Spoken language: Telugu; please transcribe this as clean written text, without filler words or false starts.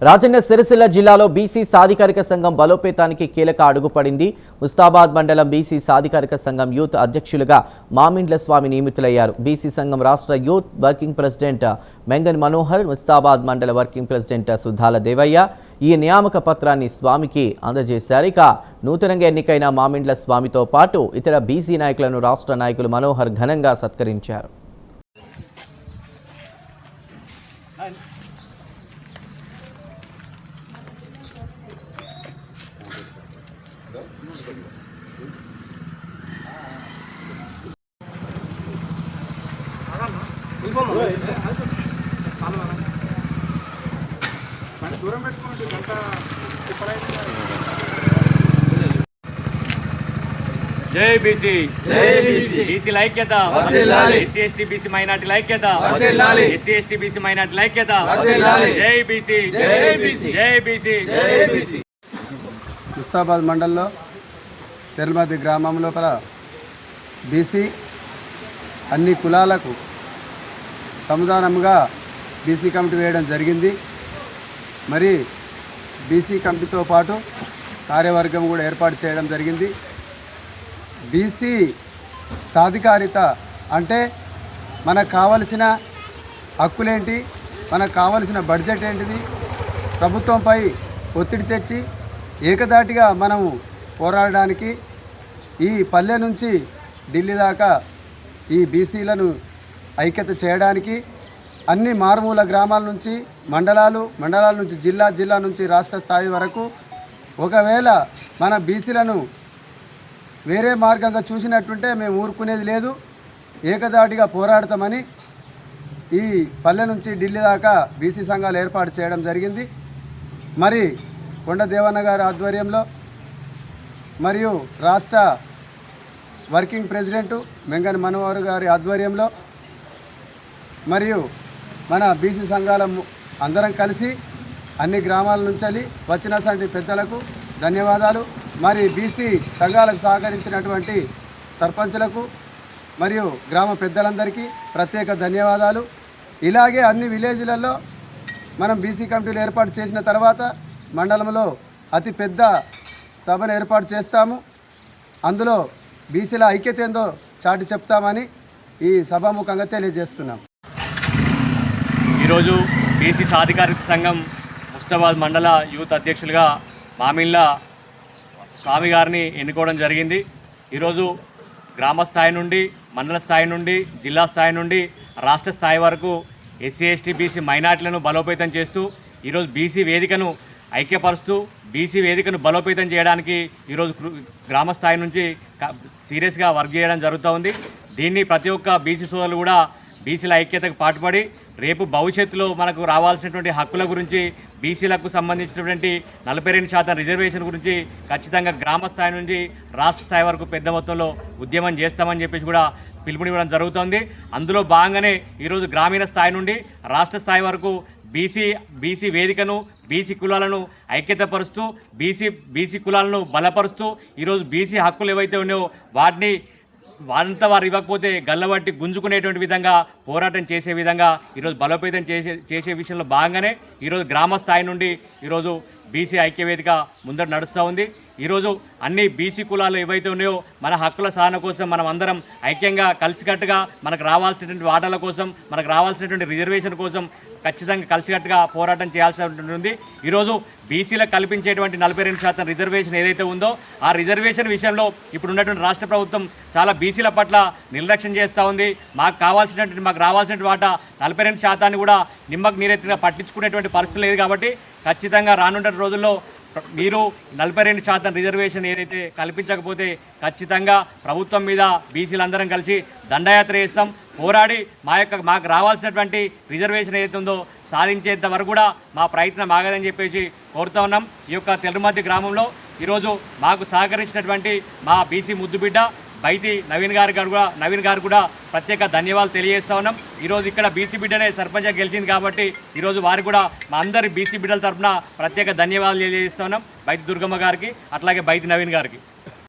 రాజన్న సిరిసిల్ల జిల్లాలో బీసీ సాధికారిక సంఘం బలోపేతానికి కీలక అడుగుపడింది. ముస్తాబాద్ మండలం బీసీ సాధికారిక సంఘం యూత్ అధ్యక్షులుగా మామిండ్ల స్వామి నియమితులయ్యారు. బీసీ సంఘం రాష్ట్ర youth working president Mengan Manohar, Mustabad మండల వర్కింగ్ ప్రెసిడెంట్ సుధాల దేవయ్య ఈ నియామక పత్రాన్ని స్వామికి అందజేశారు. ఇక నూతనంగా ఎన్నికైన మామిండ్ల స్వామితో పాటు ఇతర బీసీ నాయకులను రాష్ట్ర నాయకులు మనోహర్ ఘనంగా సత్కరించారు. జై బీసీ, బీసీ ఐక్యత, ఎస్సీ ఎస్టీ బీసీ మైనార్టీల ఐక్యత, ఎస్సీ ఎస్టీ బీసీ మైనార్టీల ఐక్యత. జై బీసీ, జై బీసీ. ముస్తాబాద్ మండలంలో తెరమది గ్రామం లోపల బీసీ అన్ని కులాలకు సమాధానంగా బీసీ కమిటీ వేయడం జరిగింది. మరి బీసీ కమిటీతో పాటు కార్యవర్గం కూడా ఏర్పాటు చేయడం జరిగింది. బీసీ సాధికారిత అంటే మనకు కావలసిన హక్కులేంటి, మనకు కావలసిన బడ్జెట్ ఏంటిది, ప్రభుత్వంపై ఒత్తిడి తెచ్చి ఏకదాటిగా మనము పోరాడడానికి ఈ పల్లె నుంచి ఢిల్లీ దాకా ఈ బీసీలను ఐక్యత చేయడానికి అన్ని మారుమూల గ్రామాల నుంచి మండలాల నుంచి జిల్లా నుంచి రాష్ట్ర స్థాయి వరకు ఒకవేళ మన బీసీలను వేరే మార్గంగా చూసినట్టుంటే మేము ఊరుకునేది లేదు, ఏకదాటిగా పోరాడతామని ఈ పల్లె నుంచి ఢిల్లీ దాకా బీసీ సంఘాలు ఏర్పాటు చేయడం జరిగింది. మరి కొండ దేవన్న గారి ఆధ్వర్యంలో మరియు రాష్ట్ర వర్కింగ్ ప్రెసిడెంటు మెంగన్ మనోహర్ గారి ఆధ్వర్యంలో మరియు మన బీసీ సంఘాల అందరం కలిసి అన్ని గ్రామాల నుంచి వచ్చినటువంటి పెద్దలకు ధన్యవాదాలు. మరి బీసీ సంఘాలకు సహకరించినటువంటి సర్పంచులకు మరియు గ్రామ పెద్దలందరికీ ప్రత్యేక ధన్యవాదాలు. ఇలాగే అన్ని విలేజ్లలో మనం బీసీ కమిటీలు ఏర్పాటు చేసిన తర్వాత మండలంలో అతి పెద్ద సభను ఏర్పాటు చేస్తాము. అందులో బీసీల ఐక్యత ఏందో చాటి చెప్తామని ఈ సభాముఖంగా తెలియజేస్తున్నాం. ఈరోజు బీసీ సాధికారిక సంఘం ముస్తాబాద్ మండల యూత్ అధ్యక్షులుగా మామిళ్ళ స్వామి గారిని ఎన్నుకోవడం జరిగింది. ఈరోజు గ్రామ స్థాయి నుండి, మండల స్థాయి నుండి, జిల్లా స్థాయి నుండి రాష్ట్ర స్థాయి వరకు ఎస్సీ ఎస్టీ బీసీ మైనార్టీలను బలోపేతం చేస్తూ ఈరోజు బీసీ వేదికను ఐక్యపరుస్తూ బీసీ వేదికను బలోపేతం చేయడానికి ఈరోజు గ్రామ స్థాయి నుంచి సీరియస్గా వర్క్ చేయడం జరుగుతూ ఉంది. దీన్ని ప్రతి ఒక్క బీసీ సోదరులు కూడా బీసీల ఐక్యతకు పాటుపడి రేపు భవిష్యత్తులో మనకు రావాల్సినటువంటి హక్కుల గురించి, బీసీలకు సంబంధించినటువంటి 42% రిజర్వేషన్ గురించి ఖచ్చితంగా గ్రామ స్థాయి నుంచి రాష్ట్ర స్థాయి వరకు పెద్ద మొత్తంలో ఉద్యమం చేస్తామని చెప్పేసి కూడా పిలుపునివ్వడం జరుగుతోంది. అందులో భాగంగానే ఈరోజు గ్రామీణ స్థాయి నుండి రాష్ట్ర స్థాయి వరకు బీసీ వేదికను, బీసీ కులాలను ఐక్యతపరుస్తూ బీసీ కులాలను బలపరుస్తూ ఈరోజు బీసీ హక్కులు ఏవైతే ఉన్నాయో వారంతా వారు ఇవ్వకపోతే గల్లబట్టి గుంజుకునేటువంటి విధంగా పోరాటం చేసే విధంగా ఈరోజు బలోపేతం చేసే విషయంలో భాగంగానే ఈరోజు గ్రామ స్థాయి నుండి ఈరోజు బీసీ ఐక్యవేదిక ముందర నడుస్తూ ఉంది. ఈరోజు అన్ని బీసీ కులాలు ఏవైతే ఉన్నాయో మన హక్కుల సాధన కోసం మనం అందరం ఐక్యంగా కలిసికట్టుగా మనకు రావాల్సినటువంటి వాటాల కోసం, మనకు రావాల్సినటువంటి రిజర్వేషన్ కోసం ఖచ్చితంగా కలిసికట్టుగా పోరాటం చేయాల్సి ఉంటుంది. ఈరోజు బీసీలకు కల్పించేటువంటి 42% రిజర్వేషన్ ఏదైతే ఉందో ఆ రిజర్వేషన్ విషయంలో ఇప్పుడు ఉన్నటువంటి రాష్ట్ర ప్రభుత్వం చాలా బీసీల పట్ల నిర్లక్ష్యం చేస్తూ ఉంది. మాకు రావాల్సినటువంటి వాటా 42% కూడా నిమ్మకు నీరెత్తిగా పట్టించుకునేటువంటి పరిస్థితి లేదు. కాబట్టి ఖచ్చితంగా రానున్న రోజుల్లో మీరు 42% రిజర్వేషన్ ఏదైతే కల్పించకపోతే ఖచ్చితంగా ప్రభుత్వం మీద బీసీలందరం కలిసి దండయాత్ర చేస్తాం, పోరాడి మాకు రావాల్సినటువంటి రిజర్వేషన్ ఏదైతే ఉందో సాధించేంత వరకు కూడా మా ప్రయత్నం ఆగదని చెప్పేసి కోరుతూ ఉన్నాం. ఈ యొక్క తెల్లుమద్ది గ్రామంలో ఈరోజు మాకు సహకరించినటువంటి మా బీసీ ముద్దుబిడ్డ బైతి నవీన్ గారు కూడా ప్రత్యేక ధన్యవాదాలు తెలియజేస్తా ఉన్నాం. ఈరోజు ఇక్కడ బీసీ బిడ్డనే సర్పంచ్గా గెలిచింది కాబట్టి ఈరోజు వారికి కూడా మా అందరి బీసీ బిడ్డల తరఫున ప్రత్యేక ధన్యవాదాలు తెలియజేస్తా ఉన్నాం. బైతి దుర్గమ్మ గారికి, అట్లాగే బైతి నవీన్ గారికి.